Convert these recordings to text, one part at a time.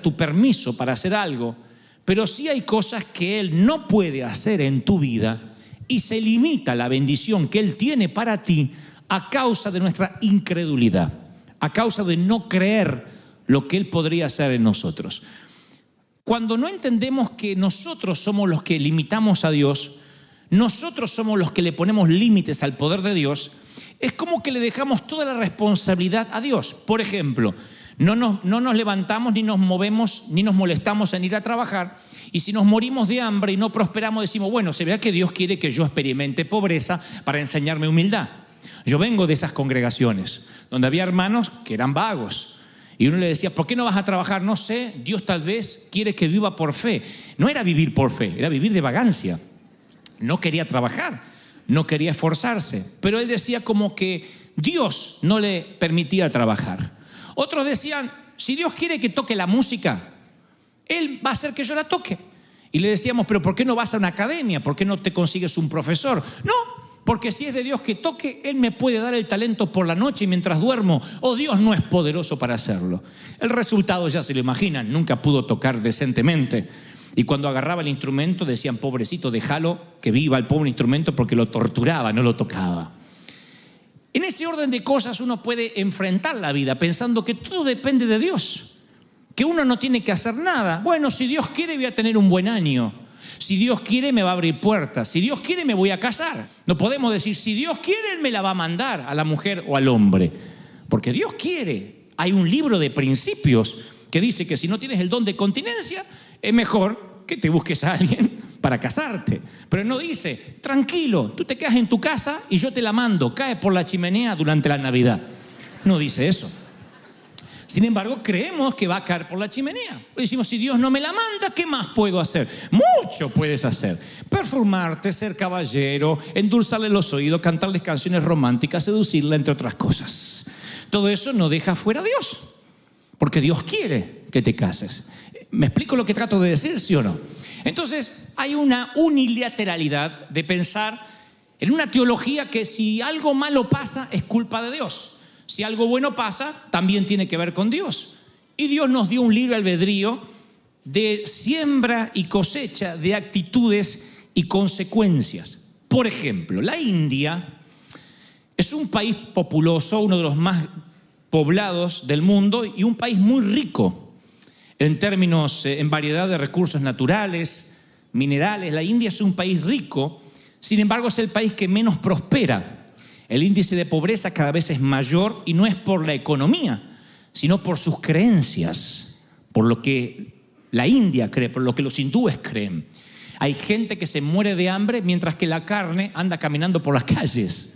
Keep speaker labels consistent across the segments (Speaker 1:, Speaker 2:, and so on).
Speaker 1: tu permiso para hacer algo, pero sí hay cosas que Él no puede hacer en tu vida y se limita la bendición que Él tiene para ti a causa de nuestra incredulidad, a causa de no creer lo que Él podría hacer en nosotros. Cuando no entendemos que nosotros somos los que limitamos a Dios, nosotros somos los que le ponemos límites al poder de Dios, es como que le dejamos toda la responsabilidad a Dios. Por ejemplo, no nos levantamos ni nos movemos ni nos molestamos en ir a trabajar, y si nos morimos de hambre y no prosperamos, decimos, bueno, se vea que Dios quiere que yo experimente pobreza para enseñarme humildad. Yo vengo de esas congregaciones donde había hermanos que eran vagos y uno le decía, ¿por qué no vas a trabajar? No sé, Dios tal vez quiere que viva por fe. No era vivir por fe, era vivir de vagancia. No quería trabajar, no quería esforzarse, pero él decía como que Dios no le permitía trabajar. Otros decían, si Dios quiere que toque la música, Él va a hacer que yo la toque. Y le decíamos, pero ¿por qué no vas a una academia? ¿Por qué no te consigues un profesor? No, porque si es de Dios que toque, Él me puede dar el talento por la noche mientras duermo. O Dios no es poderoso para hacerlo. El resultado ya se lo imaginan, nunca pudo tocar decentemente. Y cuando agarraba el instrumento decían, pobrecito, déjalo que viva el pobre instrumento, porque lo torturaba, no lo tocaba. En ese orden de cosas uno puede enfrentar la vida pensando que todo depende de Dios, que uno no tiene que hacer nada. Bueno, si Dios quiere voy a tener un buen año, si Dios quiere me va a abrir puertas, si Dios quiere me voy a casar. No podemos decir, si Dios quiere Él me la va a mandar a la mujer o al hombre, porque Dios quiere. Hay un libro de principios que dice que si no tienes el don de continencia, es mejor que te busques a alguien para casarte. Pero no dice, tranquilo, tú te quedas en tu casa y yo te la mando, cae por la chimenea durante la Navidad. No dice eso. Sin embargo, creemos que va a caer por la chimenea. Decimos, si Dios no me la manda, ¿qué más puedo hacer? Mucho puedes hacer. Perfumarte, ser caballero, endulzarle los oídos, cantarles canciones románticas, seducirla, entre otras cosas. Todo eso no deja fuera a Dios, porque Dios quiere que te cases. ¿Me explico lo que trato de decir, sí o no? Entonces, hay una unilateralidad de pensar en una teología que si algo malo pasa, es culpa de Dios. Si algo bueno pasa, también tiene que ver con Dios. Y Dios nos dio un libre albedrío de siembra y cosecha de actitudes y consecuencias. Por ejemplo, la India es un país populoso, uno de los más poblados del mundo y un país muy rico en términos, en variedad de recursos naturales, minerales. La India es un país rico, sin embargo es el país que menos prospera. El índice de pobreza cada vez es mayor y no es por la economía, sino por sus creencias, por lo que la India cree, por lo que los hindúes creen. Hay gente que se muere de hambre mientras que la carne anda caminando por las calles.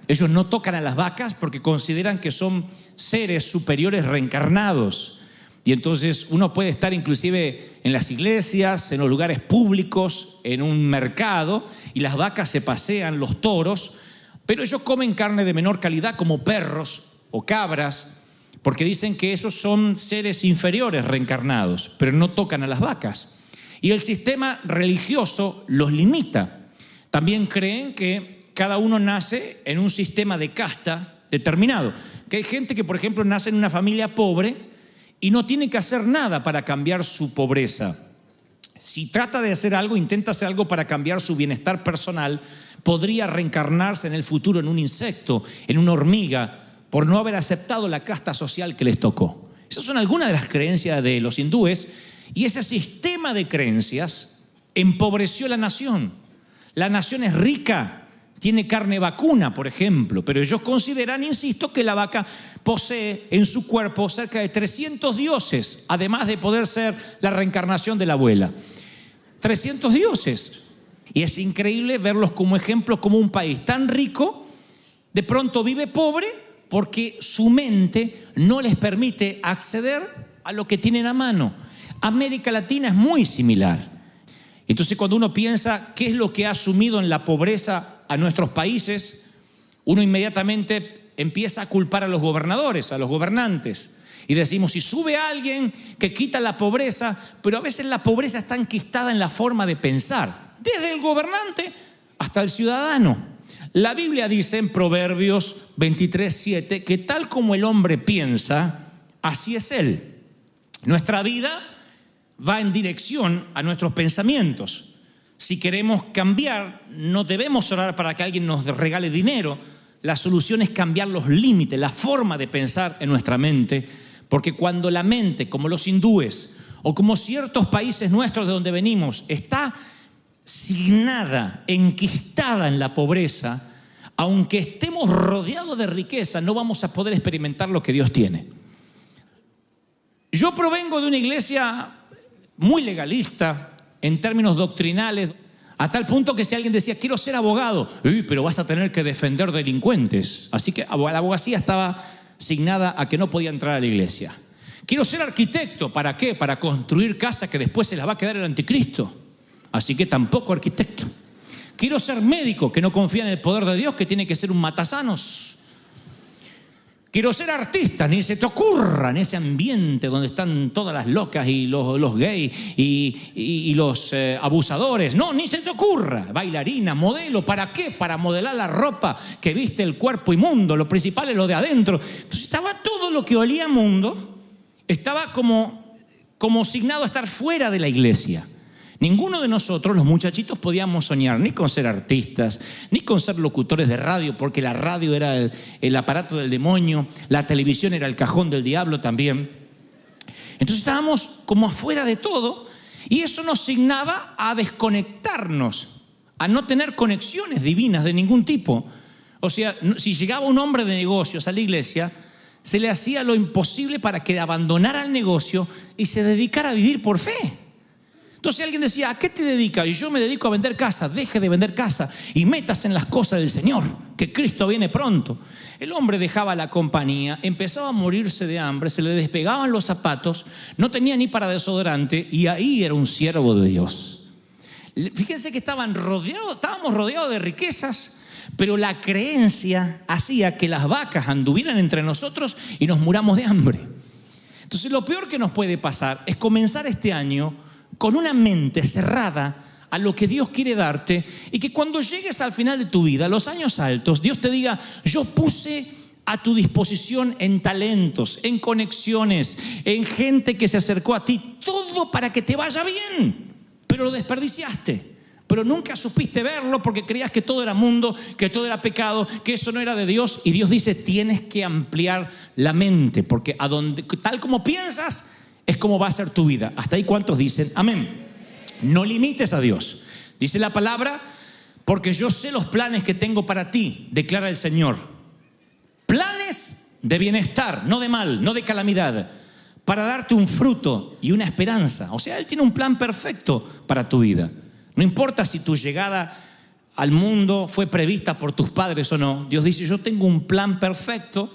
Speaker 1: Ellos no tocan a las vacas porque consideran que son seres superiores reencarnados. Y entonces uno puede estar inclusive en las iglesias, en los lugares públicos, en un mercado, y las vacas se pasean, los toros, pero ellos comen carne de menor calidad como perros o cabras, porque dicen que esos son seres inferiores reencarnados, pero no tocan a las vacas. Y el sistema religioso los limita. También creen que cada uno nace en un sistema de casta determinado. Que hay gente que, por ejemplo, nace en una familia pobre y no tiene que hacer nada para cambiar su pobreza. Si trata de hacer algo, intenta hacer algo para cambiar su bienestar personal, podría reencarnarse en el futuro en un insecto, en una hormiga, por no haber aceptado la casta social que les tocó. Esas son algunas de las creencias de los hindúes, y ese sistema de creencias empobreció la nación. La nación es rica, tiene carne vacuna, por ejemplo, pero ellos consideran, insisto, que la vaca posee en su cuerpo cerca de 300 dioses, además de poder ser la reencarnación de la abuela. 300 dioses. Y es increíble verlos como ejemplo, como un país tan rico, de pronto vive pobre porque su mente no les permite acceder a lo que tienen a mano. América Latina es muy similar. Entonces, cuando uno piensa qué es lo que ha sumido en la pobreza a nuestros países, uno inmediatamente empieza a culpar a los gobernadores, a los gobernantes. Y decimos, si sube alguien que quita la pobreza, pero a veces la pobreza está enquistada en la forma de pensar, desde el gobernante hasta el ciudadano. La Biblia dice en Proverbios 23:7 que tal como el hombre piensa, así es él. Nuestra vida va en dirección a nuestros pensamientos. Si queremos cambiar, no debemos orar para que alguien nos regale dinero. La solución es cambiar los límites, la forma de pensar en nuestra mente, porque cuando la mente, como los hindúes o como ciertos países nuestros de donde venimos, está signada, enquistada en la pobreza, aunque estemos rodeados de riqueza, no vamos a poder experimentar lo que Dios tiene. Yo provengo de una iglesia muy legalista en términos doctrinales, a tal punto que si alguien decía, quiero ser abogado, pero vas a tener que defender delincuentes. Así que la abogacía estaba signada a que no podía entrar a la iglesia. Quiero ser arquitecto, ¿para qué? Para construir casas que después se las va a quedar el anticristo. Así que tampoco arquitecto. Quiero ser médico, que no confía en el poder de Dios, que tiene que ser un matasanos. Quiero ser artista, ni se te ocurra en ese ambiente donde están todas las locas y los gays y los abusadores. No, ni se te ocurra. Bailarina, modelo, ¿para qué? Para modelar la ropa que viste el cuerpo inmundo. Lo principal es lo de adentro. Entonces estaba todo lo que olía a mundo, estaba como signado a estar fuera de la iglesia. Ninguno de nosotros, los muchachitos, podíamos soñar ni con ser artistas, ni con ser locutores de radio, porque la radio era el aparato del demonio, la televisión era el cajón del diablo también. Entonces estábamos como afuera de todo, y eso nos signaba a desconectarnos, a no tener conexiones divinas de ningún tipo. O sea, si llegaba un hombre de negocios a la iglesia, se le hacía lo imposible para que abandonara el negocio y se dedicara a vivir por fe. Entonces alguien decía, ¿a qué te dedicas? Y yo me dedico a vender casa. Deje de vender casa y métase en las cosas del Señor, que Cristo viene pronto. El hombre dejaba la compañía, empezaba a morirse de hambre, se le despegaban los zapatos, no tenía ni para desodorante, y ahí era un siervo de Dios. Fíjense que estábamos rodeados de riquezas, pero la creencia hacía que las vacas anduvieran entre nosotros y nos muramos de hambre. Entonces lo peor que nos puede pasar es comenzar este año con una mente cerrada a lo que Dios quiere darte, y que cuando llegues al final de tu vida, los años altos, Dios te diga, yo puse a tu disposición en talentos, en conexiones, en gente que se acercó a ti, todo para que te vaya bien, pero lo desperdiciaste. Pero nunca supiste verlo porque creías que todo era mundo, que todo era pecado, que eso no era de Dios. Y Dios dice, tienes que ampliar la mente, porque tal como piensas es como va a ser tu vida. Hasta ahí, ¿cuántos dicen amén? No limites a Dios. Dice la palabra, porque yo sé los planes que tengo para ti, declara el Señor. Planes de bienestar, no de mal, no de calamidad, para darte un fruto y una esperanza. O sea, Él tiene un plan perfecto para tu vida. No importa si tu llegada al mundo fue prevista por tus padres o no. Dios dice, yo tengo un plan perfecto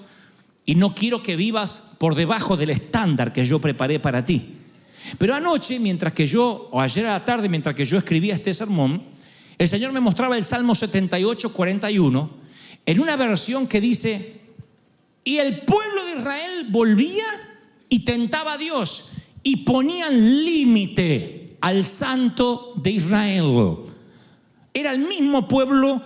Speaker 1: y no quiero que vivas por debajo del estándar que yo preparé para ti. Pero anoche, o ayer a la tarde, mientras que yo escribía este sermón, el Señor me mostraba el Salmo 78, 41, en una versión que dice, y el pueblo de Israel volvía y tentaba a Dios, y ponían límite al Santo de Israel. Era el mismo pueblo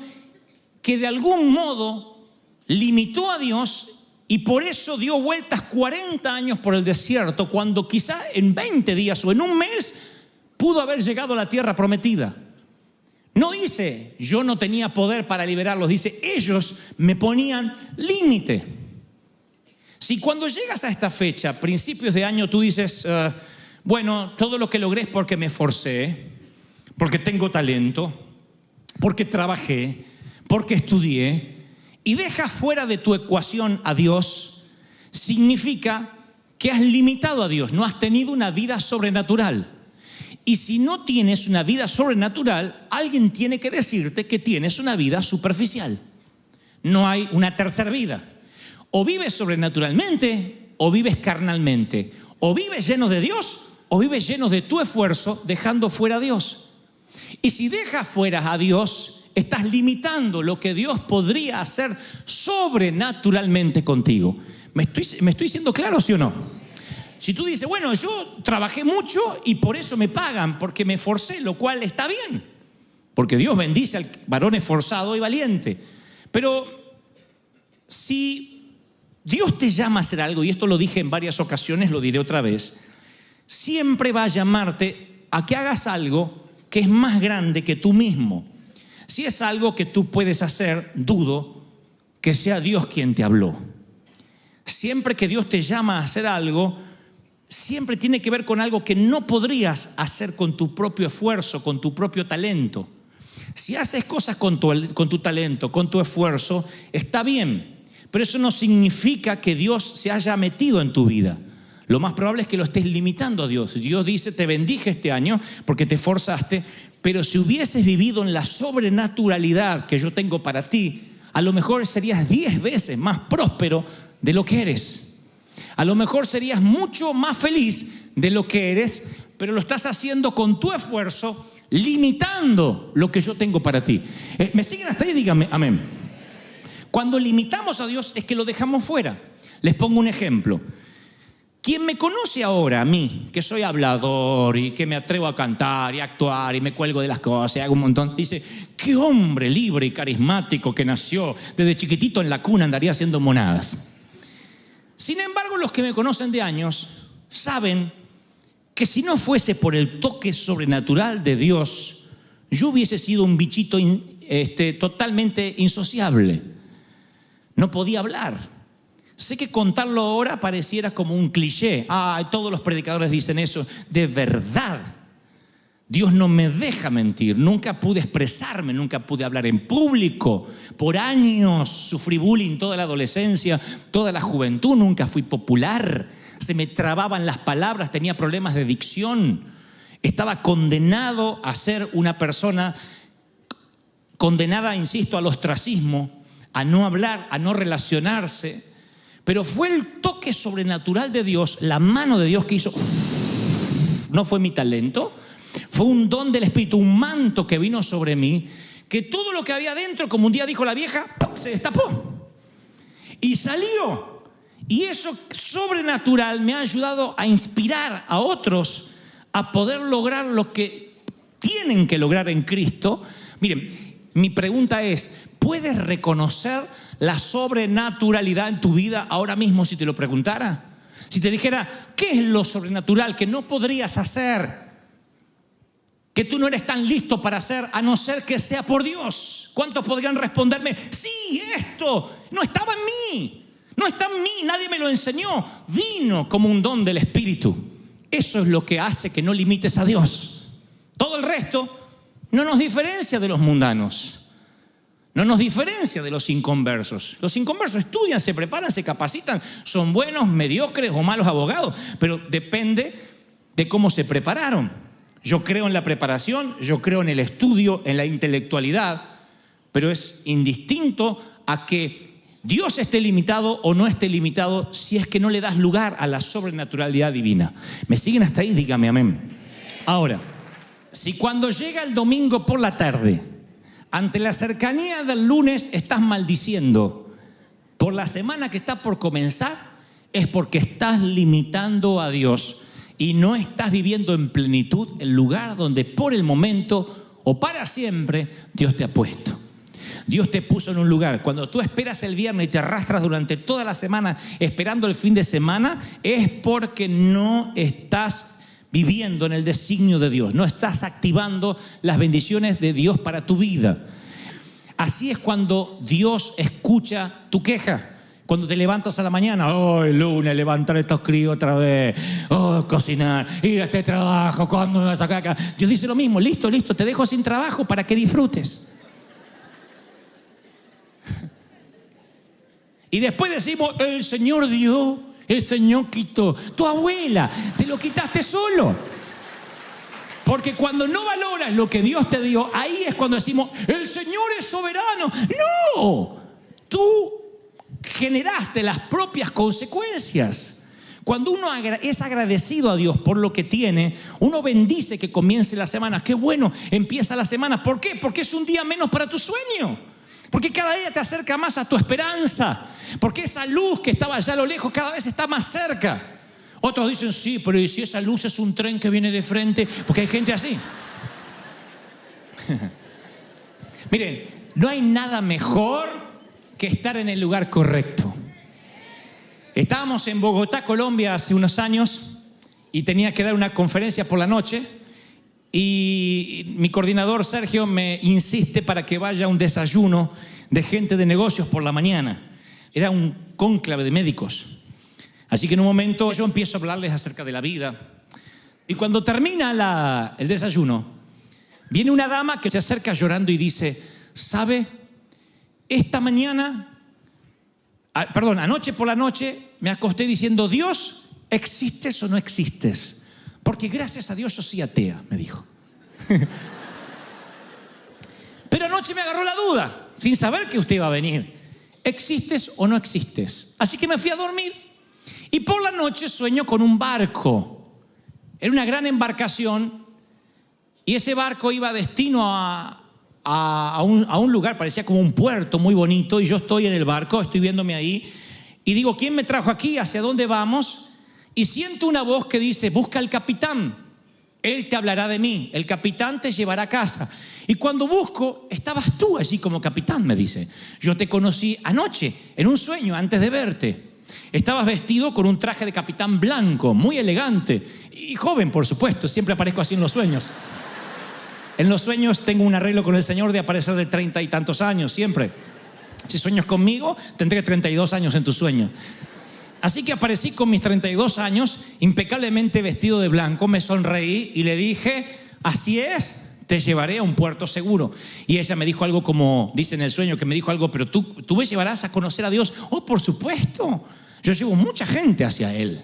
Speaker 1: que de algún modo limitó a Dios, y por eso dio vueltas 40 años por el desierto, cuando quizá en 20 días o en un mes pudo haber llegado a la tierra prometida. No dice, yo no tenía poder para liberarlos, dice, ellos me ponían límite. Si cuando llegas a esta fecha, principios de año, tú dices, bueno, todo lo que logré es porque me esforcé, porque tengo talento, porque trabajé, porque estudié, y dejas fuera de tu ecuación a Dios, significa que has limitado a Dios, no has tenido una vida sobrenatural. Y si no tienes una vida sobrenatural, alguien tiene que decirte que tienes una vida superficial. No hay una tercera vida. O vives sobrenaturalmente o vives carnalmente. O vives lleno de Dios o vives lleno de tu esfuerzo dejando fuera a Dios. Y si dejas fuera a Dios, estás limitando lo que Dios podría hacer sobrenaturalmente contigo. ¿Me estoy siendo claro, sí o no? Si tú dices, bueno, yo trabajé mucho y por eso me pagan, porque me esforcé, lo cual está bien, porque Dios bendice al varón esforzado y valiente. Pero si Dios te llama a hacer algo, y esto lo dije en varias ocasiones, lo diré otra vez, siempre va a llamarte a que hagas algo que es más grande que tú mismo. Si es algo que tú puedes hacer, dudo que sea Dios quien te habló. Siempre que Dios te llama a hacer algo, siempre tiene que ver con algo que no podrías hacer con tu propio esfuerzo, con tu propio talento. Si haces cosas con tu talento, con tu esfuerzo, está bien, pero eso no significa que Dios se haya metido en tu vida. Lo más probable es que lo estés limitando a Dios. Dios dice, te bendije este año porque te esforzaste, pero si hubieses vivido en la sobrenaturalidad que yo tengo para ti, a lo mejor serías 10 veces más próspero de lo que eres. A lo mejor serías mucho más feliz de lo que eres, pero lo estás haciendo con tu esfuerzo, limitando lo que yo tengo para ti. ¿Me siguen hasta ahí? Díganme amén. Cuando limitamos a Dios es que lo dejamos fuera. Les pongo un ejemplo. Quien me conoce ahora, a mí, que soy hablador y que me atrevo a cantar y a actuar y me cuelgo de las cosas y hago un montón, dice, qué hombre libre y carismático que nació desde chiquitito en la cuna, andaría haciendo monadas. Sin embargo, los que me conocen de años saben que si no fuese por el toque sobrenatural de Dios, yo hubiese sido un bichito totalmente insociable. No podía hablar. Sé que contarlo ahora pareciera como un cliché. Todos los predicadores dicen eso. De verdad, Dios no me deja mentir. Nunca pude expresarme, nunca pude hablar en público. Por años sufrí bullying toda la adolescencia, toda la juventud. Nunca fui popular. Se me trababan las palabras, tenía problemas de dicción. Estaba condenado a ser una persona condenada, insisto, al ostracismo, a no hablar, a no relacionarse. Pero fue el toque sobrenatural de Dios, la mano de Dios que hizo. No fue mi talento, fue un don del Espíritu, un manto que vino sobre mí, que todo lo que había dentro, como un día dijo la vieja, se destapó y salió. Y eso sobrenatural me ha ayudado a inspirar a otros a poder lograr lo que tienen que lograr en Cristo. Miren, mi pregunta es, ¿puedes reconocer la sobrenaturalidad en tu vida ahora mismo si te lo preguntara? Si te dijera, ¿qué es lo sobrenatural que no podrías hacer? Que tú no eres tan listo para hacer a no ser que sea por Dios. ¿Cuántos podrían responderme? Sí, esto no estaba en mí. No está en mí, nadie me lo enseñó. Vino como un don del Espíritu. Eso es lo que hace que no limites a Dios. Todo el resto no nos diferencia de los mundanos. No nos diferencia de los inconversos. Los inconversos estudian, se preparan, se capacitan, son buenos, mediocres o malos abogados, pero depende de cómo se prepararon. Yo creo en la preparación, yo creo en el estudio, en la intelectualidad, pero es indistinto a que Dios esté limitado o no esté limitado si es que no le das lugar a la sobrenaturalidad divina. ¿Me siguen hasta ahí? Dígame amén. Ahora, si cuando llega el domingo por la tarde, ante la cercanía del lunes estás maldiciendo por la semana que está por comenzar, es porque estás limitando a Dios y no estás viviendo en plenitud el lugar donde por el momento o para siempre Dios te ha puesto. Dios te puso en un lugar. Cuando tú esperas el viernes y te arrastras durante toda la semana esperando el fin de semana, es porque no estás viviendo en el designio de Dios, no estás activando las bendiciones de Dios para tu vida. Así es cuando Dios escucha tu queja. Cuando te levantas a la mañana, el lunes, levantar estos críos otra vez, cocinar, ir a este trabajo, ¿cuándo me vas a sacar acá? Dios dice lo mismo, listo, te dejo sin trabajo para que disfrutes. Y después decimos, el Señor dio, el Señor quitó. Tu abuela, te lo quitaste solo. Porque cuando no valoras lo que Dios te dio, ahí es cuando decimos, el Señor es soberano. No, tú generaste las propias consecuencias. Cuando uno es agradecido a Dios por lo que tiene, uno bendice que comience la semana. Qué bueno, empieza la semana. ¿Por qué? Porque es un día menos para tu sueño. Porque cada día te acerca más a tu esperanza. Porque esa luz que estaba allá a lo lejos cada vez está más cerca. Otros dicen, sí, pero ¿y si esa luz es un tren que viene de frente? Porque hay gente así. Miren, no hay nada mejor que estar en el lugar correcto. Estábamos en Bogotá, Colombia, hace unos años y tenía que dar una conferencia por la noche y mi coordinador Sergio me insiste para que vaya a un desayuno de gente de negocios por la mañana. Era un cónclave de médicos. Así que en un momento yo empiezo a hablarles acerca de la vida. Y cuando termina el desayuno, viene una dama que se acerca llorando y dice, ¿sabe? Anoche por la noche me acosté diciendo, Dios, ¿existes o no existes? Porque gracias a Dios yo soy atea, me dijo. Pero anoche me agarró la duda, sin saber que usted iba a venir. ¿Existes o no existes? Así que me fui a dormir y por la noche sueño con un barco. Era una gran embarcación y ese barco iba destino a un lugar, parecía como un puerto muy bonito, y yo estoy en el barco, estoy viéndome ahí y digo, ¿quién me trajo aquí? ¿Hacia dónde vamos? Y siento una voz que dice, busca al capitán, él te hablará de mí, el capitán te llevará a casa. Y cuando busco, estabas tú allí como capitán, me dice. Yo te conocí anoche, en un sueño, antes de verte. Estabas vestido con un traje de capitán blanco, muy elegante y joven, por supuesto, siempre aparezco así en los sueños. En los sueños tengo un arreglo con el Señor de aparecer de 30 y tantos años, siempre. Si sueñas conmigo, tendré 32 años en tu sueño. Así que aparecí con mis 32 años, impecablemente vestido de blanco, me sonreí y le dije, así es, te llevaré a un puerto seguro. Y ella me dijo algo como, dice en el sueño, que me dijo algo, pero tú me llevarás a conocer a Dios. Oh, por supuesto, yo llevo mucha gente hacia Él.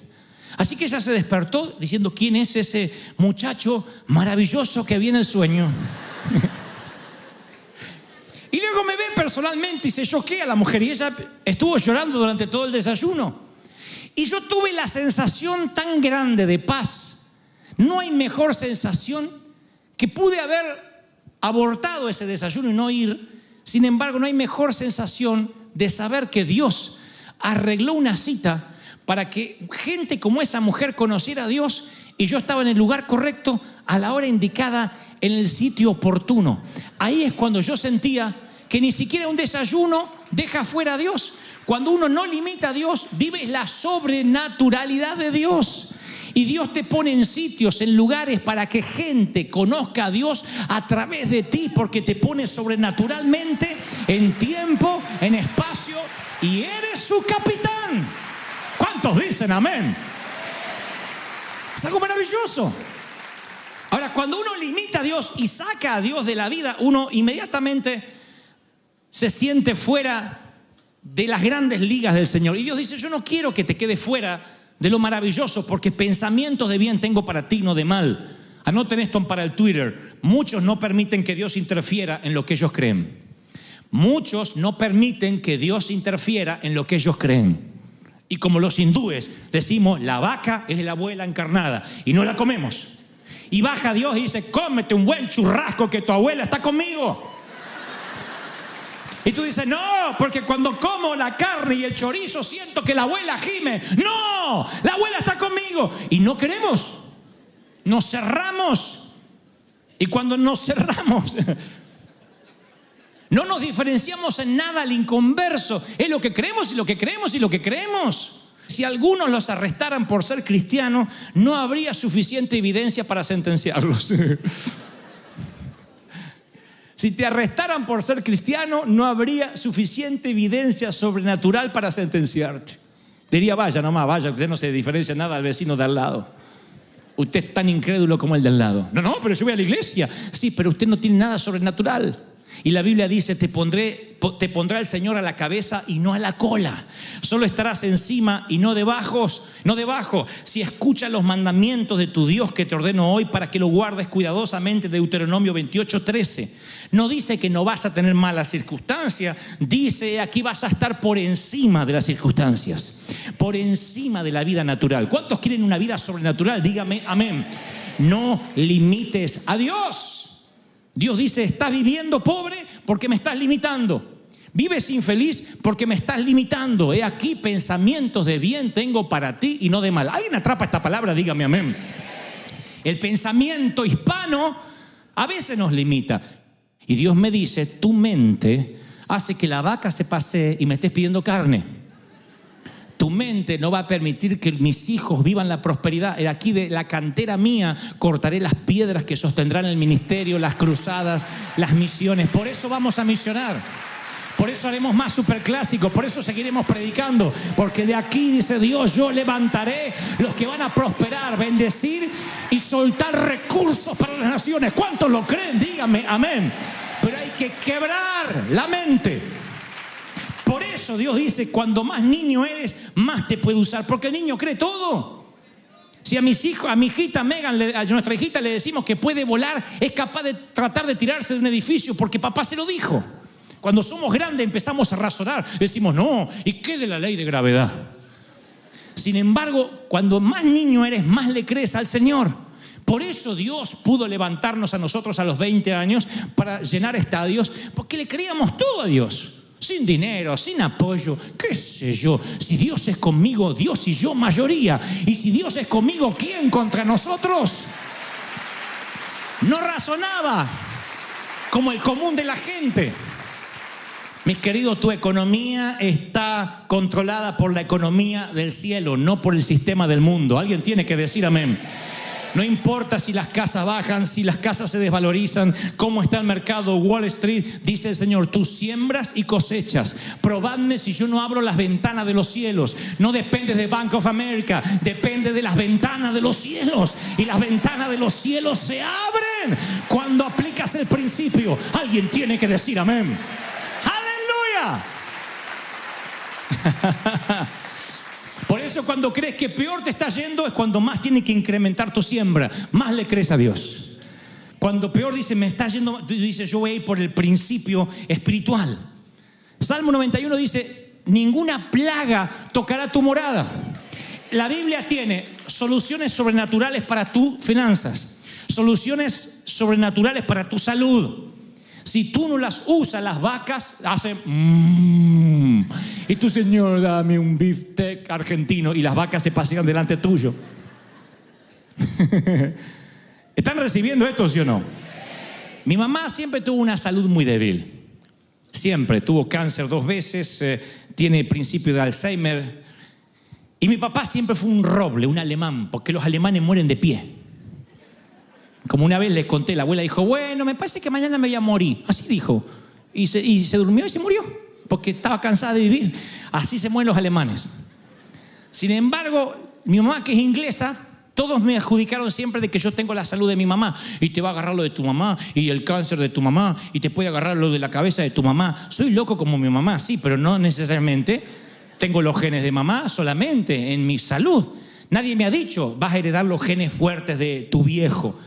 Speaker 1: Así que ella se despertó diciendo, ¿quién es ese muchacho maravilloso que vi en el sueño? Y luego me ve personalmente y se choquea la mujer y ella estuvo llorando durante todo el desayuno. Y yo tuve la sensación tan grande de paz. No hay mejor sensación que pude haber abortado ese desayuno y no ir. Sin embargo, no hay mejor sensación de saber que Dios arregló una cita para que gente como esa mujer conociera a Dios y yo estaba en el lugar correcto, a la hora indicada, en el sitio oportuno. Ahí es cuando yo sentía que ni siquiera un desayuno deja fuera a Dios. Cuando uno no limita a Dios, vive la sobrenaturalidad de Dios. Y Dios te pone en sitios, en lugares para que gente conozca a Dios a través de ti, porque te pone sobrenaturalmente en tiempo, en espacio, y eres su capitán. ¿Cuántos dicen amén? Es algo maravilloso. Ahora, cuando uno limita a Dios y saca a Dios de la vida, uno inmediatamente se siente fuera de las grandes ligas del Señor. Y Dios dice, yo no quiero que te quedes fuera de lo maravilloso, porque pensamientos de bien tengo para ti, no de mal. Anoten esto para el Twitter. Muchos no permiten que Dios interfiera en lo que ellos creen. Muchos no permiten que Dios interfiera en lo que ellos creen. Y como los hindúes decimos, la vaca es la abuela encarnada y no la comemos. Y baja Dios y dice, cómete un buen churrasco que tu abuela está conmigo. Y tú dices, no, porque cuando como la carne y el chorizo siento que la abuela gime. No, la abuela está conmigo. Y no queremos, nos cerramos. Y cuando nos cerramos, no nos diferenciamos en nada al inconverso. Es lo que creemos y lo que creemos y lo que creemos. Si algunos los arrestaran por ser cristianos, no habría suficiente evidencia para sentenciarlos. Si te arrestaran por ser cristiano, no habría suficiente evidencia sobrenatural para sentenciarte. Diría, vaya nomás, vaya, usted no se diferencia nada al vecino de al lado. Usted es tan incrédulo como el de al lado. No, pero yo voy a la iglesia. Sí, pero usted no tiene nada sobrenatural. Y la Biblia dice, te pondrá el Señor a la cabeza y no a la cola. Solo estarás encima y no debajo. Si escuchas los mandamientos de tu Dios que te ordeno hoy para que lo guardes cuidadosamente, Deuteronomio 28:13. No dice que no vas a tener malas circunstancias. Dice, aquí vas a estar por encima de las circunstancias. Por encima de la vida natural. ¿Cuántos quieren una vida sobrenatural? Dígame amén. No limites a Dios. Dios dice, estás viviendo pobre porque me estás limitando. Vives infeliz porque me estás limitando. He aquí pensamientos de bien tengo para ti y no de mal. ¿Alguien atrapa esta palabra? Dígame amén. El pensamiento hispano a veces nos limita. Y Dios me dice, tu mente hace que la vaca se pasee y me estés pidiendo carne. tu mente no va a permitir que mis hijos vivan la prosperidad. Aquí de la cantera mía cortaré las piedras que sostendrán el ministerio, las cruzadas, las misiones. Por eso vamos a misionar. Por eso haremos más superclásicos, por eso seguiremos predicando, porque de aquí, dice Dios, yo levantaré los que van a prosperar, bendecir y soltar recursos para las naciones. ¿Cuántos lo creen? Díganme amén. Pero hay que quebrar la mente. Por eso Dios dice, cuando más niño eres, más te puede usar, porque el niño cree todo. Si a mis hijos, a mi hijita Megan, a nuestra hijita le decimos que puede volar, es capaz de tratar de tirarse de un edificio porque papá se lo dijo. Cuando somos grandes empezamos a razonar, decimos, no, ¿y qué de la ley de gravedad? Sin embargo, cuando más niño eres, más le crees al Señor. Por eso Dios pudo levantarnos a nosotros a los 20 años para llenar estadios, porque le creíamos todo a Dios. Sin dinero, sin apoyo, qué sé yo. Si Dios es conmigo, Dios y yo mayoría. Y si Dios es conmigo, ¿quién contra nosotros? No razonaba como el común de la gente. Mis queridos, tu economía está controlada por la economía del cielo, no por el sistema del mundo. Alguien tiene que decir amén. No importa si las casas bajan, si las casas se desvalorizan, cómo está el mercado, Wall Street, dice el Señor, tú siembras y cosechas. Probadme si yo no abro las ventanas de los cielos. No depende de Bank of America, depende de las ventanas de los cielos. Y las ventanas de los cielos se abren cuando aplicas el principio. Alguien tiene que decir amén. Por eso cuando crees que peor te está yendo es cuando más tienes que incrementar tu siembra, más le crees a Dios. Cuando peor dice me está yendo, dice yo voy a ir por el principio espiritual. Salmo 91 dice ninguna plaga tocará tu morada. La Biblia tiene soluciones sobrenaturales para tus finanzas, soluciones sobrenaturales para tu salud. Si tú no las usas, las vacas hacen y tu Señor, dame un bistec argentino, y las vacas se pasean delante tuyo. ¿Están recibiendo esto, sí o no? Mi mamá siempre tuvo una salud muy débil. Siempre tuvo cáncer 2 veces, tiene principio de Alzheimer. Y mi papá siempre fue un roble, un alemán, porque los alemanes mueren de pie. Como una vez les conté, la abuela dijo, bueno, me parece que mañana me voy a morir. Así dijo. Y se durmió y se murió, porque estaba cansada de vivir. Así se mueren los alemanes. Sin embargo, mi mamá, que es inglesa, todos me adjudicaron siempre de que yo tengo la salud de mi mamá. Y te va a agarrar lo de tu mamá, y el cáncer de tu mamá, y te puede agarrar lo de la cabeza de tu mamá. Soy loco como mi mamá, sí, pero no necesariamente tengo los genes de mamá solamente en mi salud. Nadie me ha dicho, vas a heredar los genes fuertes de tu viejo.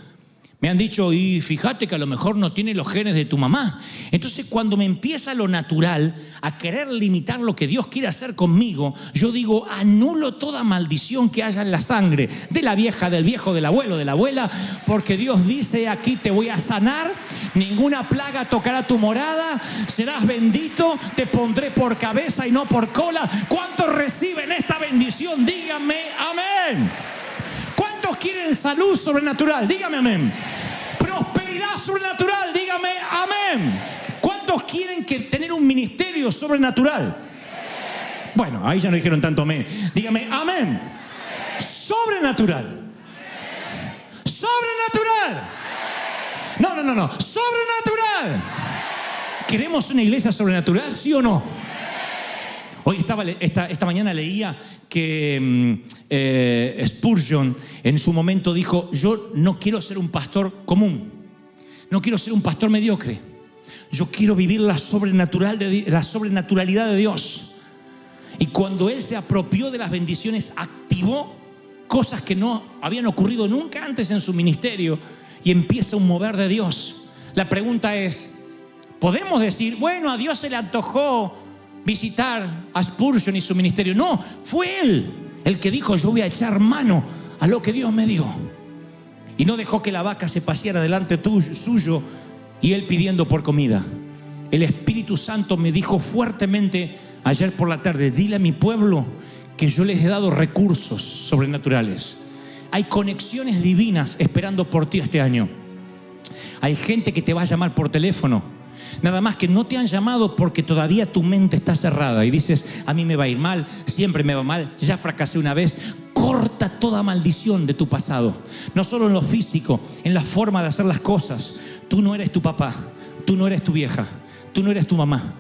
Speaker 1: Me han dicho, y fíjate que a lo mejor no tiene los genes de tu mamá. Entonces, cuando me empieza lo natural a querer limitar lo que Dios quiere hacer conmigo, yo digo, anulo toda maldición que haya en la sangre de la vieja, del viejo, del abuelo, de la abuela, porque Dios dice, aquí te voy a sanar, ninguna plaga tocará tu morada, serás bendito, te pondré por cabeza y no por cola. ¿Cuántos reciben esta bendición? Díganme amén. ¿Cuántos quieren salud sobrenatural? Dígame amén. Prosperidad sobrenatural, dígame amén. ¿Cuántos quieren tener un ministerio sobrenatural? Bueno, ahí ya no dijeron tanto amén. Dígame amén. Sobrenatural. Sobrenatural. No. Sobrenatural. ¿Queremos una iglesia sobrenatural, sí o no? Hoy esta mañana leía que Spurgeon en su momento dijo, yo no quiero ser un pastor común, no quiero ser un pastor mediocre, yo quiero vivir la sobrenaturalidad de Dios. Y cuando él se apropió de las bendiciones, activó cosas que no habían ocurrido nunca antes en su ministerio y empieza un mover de Dios. La pregunta es, ¿podemos decir, bueno, a Dios se le antojó visitar a Spurgeon y su ministerio? No, fue él el que dijo, yo voy a echar mano a lo que Dios me dio. Y no dejó que la vaca se paseara delante suyo y él pidiendo por comida. El Espíritu Santo me dijo fuertemente ayer por la tarde, dile a mi pueblo que yo les he dado recursos sobrenaturales. Hay conexiones divinas esperando por ti este año. Hay gente que te va a llamar por teléfono Nada más que no te han llamado porque todavía tu mente está cerrada y dices, a mí me va a ir mal, siempre me va mal, ya fracasé una vez. Corta toda maldición de tu pasado, no solo en lo físico, en la forma de hacer las cosas. Tú no eres tu papá, tú no eres tu vieja, tú no eres tu mamá.